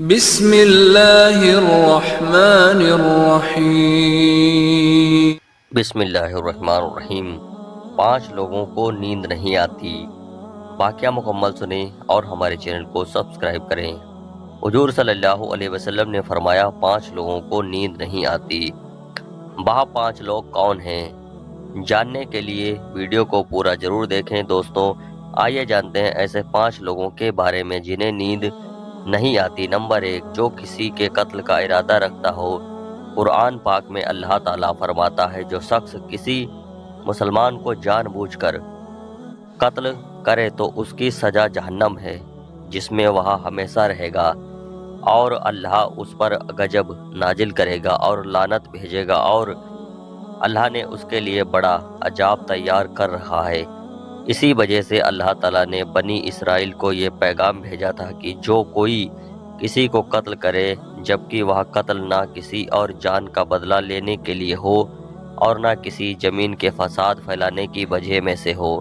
بسم اللہ الرحمن الرحیم۔ بسم اللہ الرحمن الرحیم۔ 5 لوگوں کو نیند نہیں آتی۔ واقعہ مکمل سنیں اور ہمارے چینل کو سبسکرائب کریں۔ حضور صلی اللہ علیہ وسلم نے فرمایا 5 لوگوں کو نیند نہیں آتی۔ وہ 5 لوگ کون ہیں؟ جاننے کے لیے ویڈیو کو پورا ضرور دیکھیں دوستوں۔ آئیے جانتے ہیں ایسے 5 لوگوں کے بارے میں جنہیں نیند نہیں آتی۔ نمبر 1، جو کسی کے قتل کا ارادہ رکھتا ہو۔ قرآن پاک میں اللہ تعالیٰ فرماتا ہے جو شخص کسی مسلمان کو جان بوجھ کر قتل کرے تو اس کی سزا جہنم ہے، جس میں وہ ہمیشہ رہے گا، اور اللہ اس پر غضب نازل کرے گا اور لعنت بھیجے گا، اور اللہ نے اس کے لیے بڑا عذاب تیار کر رہا ہے۔ اسی وجہ سے اللہ تعالیٰ نے بنی اسرائیل کو یہ پیغام بھیجا تھا کہ جو کوئی کسی کو قتل کرے جبکہ وہ قتل نہ کسی اور جان کا بدلہ لینے کے لیے ہو اور نہ کسی زمین کے فساد پھیلانے کی وجہ میں سے ہو،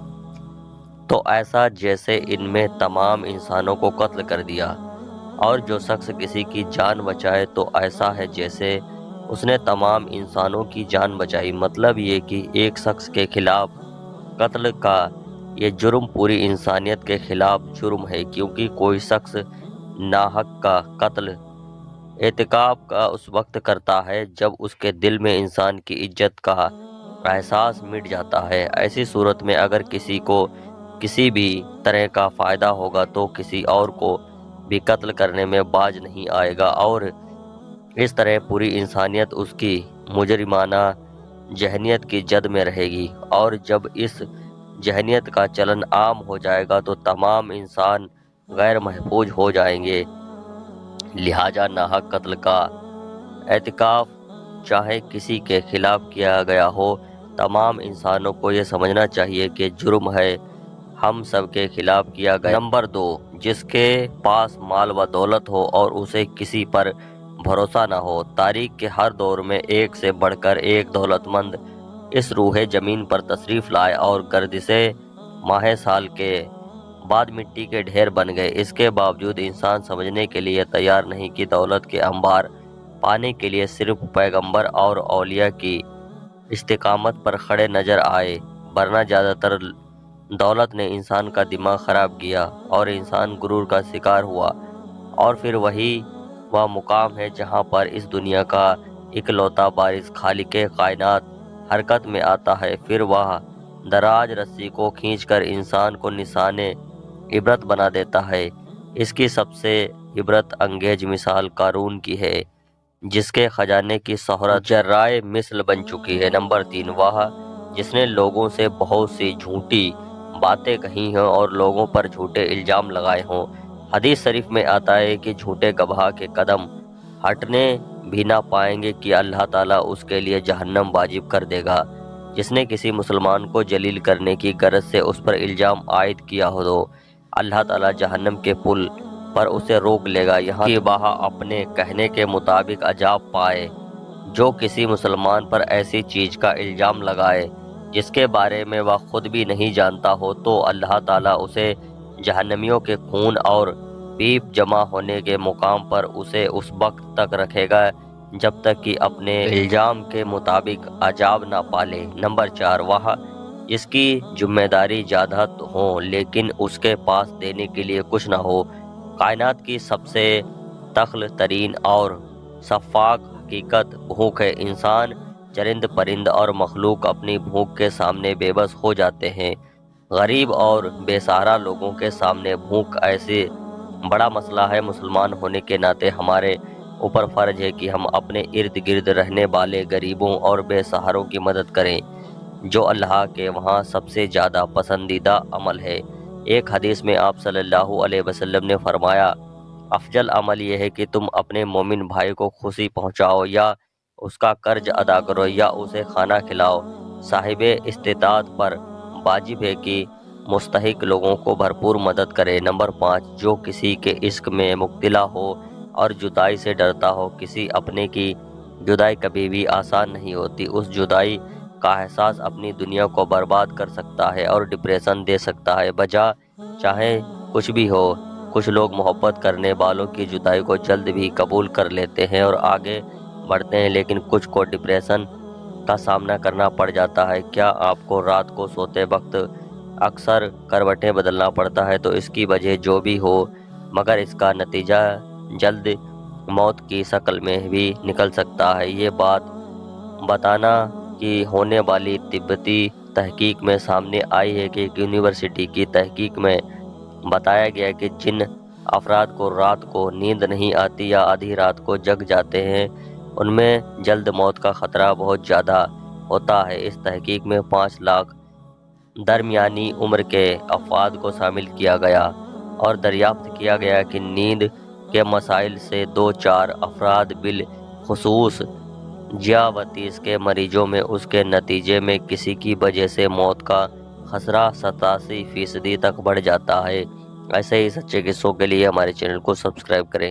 تو ایسا جیسے ان میں تمام انسانوں کو قتل کر دیا، اور جو شخص کسی کی جان بچائے تو ایسا ہے جیسے اس نے تمام انسانوں کی جان بچائی۔ مطلب یہ کہ ایک شخص کے خلاف قتل کا یہ جرم پوری انسانیت کے خلاف جرم ہے، کیونکہ کوئی شخص ناحق کا قتل ارتکاب کا اس وقت کرتا ہے جب اس کے دل میں انسان کی عزت کا احساس مٹ جاتا ہے۔ ایسی صورت میں اگر کسی کو کسی بھی طرح کا فائدہ ہوگا تو کسی اور کو بھی قتل کرنے میں باز نہیں آئے گا، اور اس طرح پوری انسانیت اس کی مجرمانہ ذہنیت کی جد میں رہے گی، اور جب اس ذہنیت کا چلن عام ہو جائے گا تو تمام انسان غیر محفوظ ہو جائیں گے۔ لہٰذا ناحق قتل کا ارتکاب چاہے کسی کے خلاف کیا گیا ہو، تمام انسانوں کو یہ سمجھنا چاہیے کہ جرم ہے، ہم سب کے خلاف کیا گیا۔ نمبر 2، جس کے پاس مال و دولت ہو اور اسے کسی پر بھروسہ نہ ہو۔ تاریخ کے ہر دور میں ایک سے بڑھ کر ایک دولت مند اس روح زمین پر تشریف لائے اور گردش ماہ سال کے بعد مٹی کے ڈھیر بن گئے۔ اس کے باوجود انسان سمجھنے کے لیے تیار نہیں کہ دولت کے انبار پانے کے لیے صرف پیغمبر اور اولیاء کی استقامت پر کھڑے نظر آئے، ورنہ زیادہ تر دولت نے انسان کا دماغ خراب کیا اور انسان غرور کا شکار ہوا، اور پھر وہی وہ مقام ہے جہاں پر اس دنیا کا اکلوتا وارث خالق کائنات حرکت میں آتا ہے، پھر وہ دراز رسی کو کھینچ کر انسان کو نشانے عبرت بنا دیتا ہے۔ اس کی سب سے عبرت انگیز مثال قارون کی ہے، جس کے خزانے کی شہرت جرائے مثل بن چکی ہے۔ نمبر 3، وہ جس نے لوگوں سے بہت سی جھوٹی باتیں کہی ہوں اور لوگوں پر جھوٹے الزام لگائے ہوں۔ حدیث شریف میں آتا ہے کہ جھوٹے گواہ کے قدم ہٹنے بھی نہ پائیں گے کہ اللہ تعالیٰ اس کے لیے جہنم واجب کر دے گا۔ جس نے کسی مسلمان کو ذلیل کرنے کی غرض سے اس پر الزام عائد کیا ہو تو اللہ تعالیٰ جہنم کے پل پر اسے روک لے گا یہاں کہ وہ اپنے کہنے کے مطابق عذاب پائے۔ جو کسی مسلمان پر ایسی چیز کا الزام لگائے جس کے بارے میں وہ خود بھی نہیں جانتا ہو تو اللہ تعالیٰ اسے جہنمیوں کے خون اور پیپ جمع ہونے کے مقام پر اسے اس وقت تک رکھے گا جب تک کہ اپنے الزام کے مطابق عذاب نہ پالے۔ نمبر 4، وہ اس کی ذمہ داری زیادہ ہو لیکن اس کے پاس دینے کے لیے کچھ نہ ہو۔ کائنات کی سب سے تخل ترین اور شفاف حقیقت بھوک ہے۔ انسان، چرند پرند اور مخلوق اپنی بھوک کے سامنے بے بس ہو جاتے ہیں۔ غریب اور بے سہارا لوگوں کے سامنے بھوک ایسے بڑا مسئلہ ہے۔ مسلمان ہونے کے ناطے ہمارے اوپر فرض ہے کہ ہم اپنے ارد گرد رہنے والے غریبوں اور بے سہاروں کی مدد کریں، جو اللہ کے وہاں سب سے زیادہ پسندیدہ عمل ہے۔ ایک حدیث میں آپ صلی اللہ علیہ وسلم نے فرمایا، افضل عمل یہ ہے کہ تم اپنے مومن بھائی کو خوشی پہنچاؤ، یا اس کا قرض ادا کرو، یا اسے کھانا کھلاؤ۔ صاحب استطاعت پر واجب ہے کہ مستحق لوگوں کو بھرپور مدد کرے۔ نمبر 5، جو کسی کے عشق میں مبتلا ہو اور جدائی سے ڈرتا ہو۔ کسی اپنے کی جدائی کبھی بھی آسان نہیں ہوتی۔ اس جدائی کا احساس اپنی دنیا کو برباد کر سکتا ہے اور ڈپریشن دے سکتا ہے۔ بجا چاہے کچھ بھی ہو، کچھ لوگ محبت کرنے والوں کی جدائی کو جلد بھی قبول کر لیتے ہیں اور آگے بڑھتے ہیں، لیکن کچھ کو ڈپریشن کا سامنا کرنا پڑ جاتا ہے۔ کیا آپ کو رات کو سوتے وقت اکثر کروٹیں بدلنا پڑتا ہے؟ تو اس کی وجہ جو بھی ہو، مگر اس کا نتیجہ جلد موت کی شکل میں بھی نکل سکتا ہے۔ یہ بات بتانا کہ ہونے والی طبی تحقیق میں سامنے آئی ہے کہ ایک یونیورسٹی کی تحقیق میں بتایا گیا کہ جن افراد کو رات کو نیند نہیں آتی یا آدھی رات کو جگ جاتے ہیں، ان میں جلد موت کا خطرہ بہت زیادہ ہوتا ہے۔ اس تحقیق میں 5 لاکھ درمیانی عمر کے افراد کو شامل کیا گیا اور دریافت کیا گیا کہ نیند کے مسائل سے 2-4 افراد بالخصوص ذیابیطس کے مریضوں میں اس کے نتیجے میں کسی کی وجہ سے موت کا خطرہ 87% تک بڑھ جاتا ہے۔ ایسے ہی سچے قصوں کے لیے ہمارے چینل کو سبسکرائب کریں۔